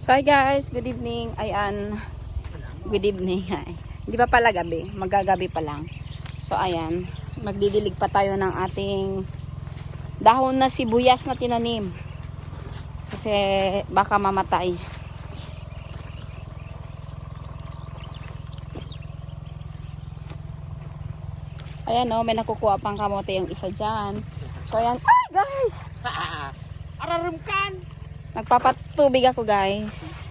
So hi guys, good evening. Ayan, good evening. Ay. Hindi pa pala gabi, magagabi pa lang. So ayan, magdidilig pa tayo ng ating dahon na sibuyas na tinanim. Kasi baka mamatay. Ayan o, may nakukuha pang kamote yung isa dyan. So ayan, ay guys! Ararumkan! Nagpapatubig ako guys.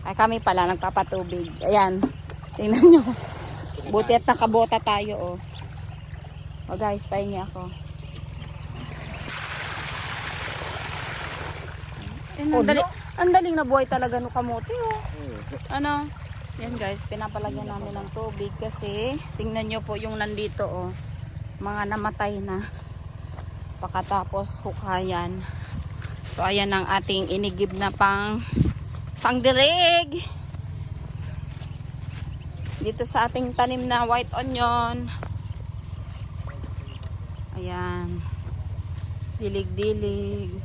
Ay kami pala nagpapatubig. Ayan. Tingnan nyo. Buti at nakabota tayo oh. O guys, pahingi ako. Ang daling nabuhay talaga no kamote oh. Ano? Yan guys, pinapalagyan namin ng tubig kasi tingnan nyo po yung nandito oh. Mga namatay na. Pagkatapos hukayan. So ayan ang ating inigib na pangdilig. Dito sa ating tanim na white onion. Ayan. Dilig-dilig.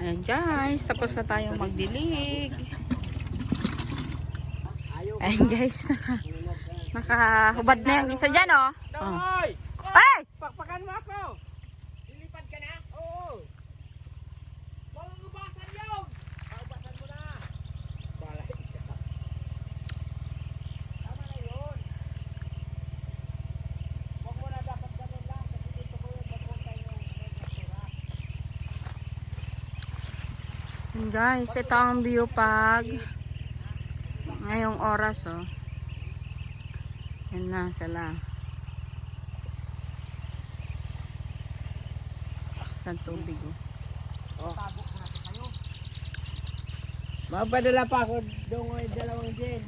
Ayan guys, tapos na tayong magdilig. Ayan guys, nakahubad na yung isa dyan oh. Doy! Ay! Pakpakan mo ako! Lilipad ka na? Oo! Paubasan yun! Paubasan mo na! Balay ka. Tama na yun! Huwag mo na dapat ganun lang kasi dito ko yung magpunta yung natura. Ayan guys, ito ang view pag ngayong oras oh. Yan na sila. Sa tubig oh. Mapadala pa ako doon ng dalawang din.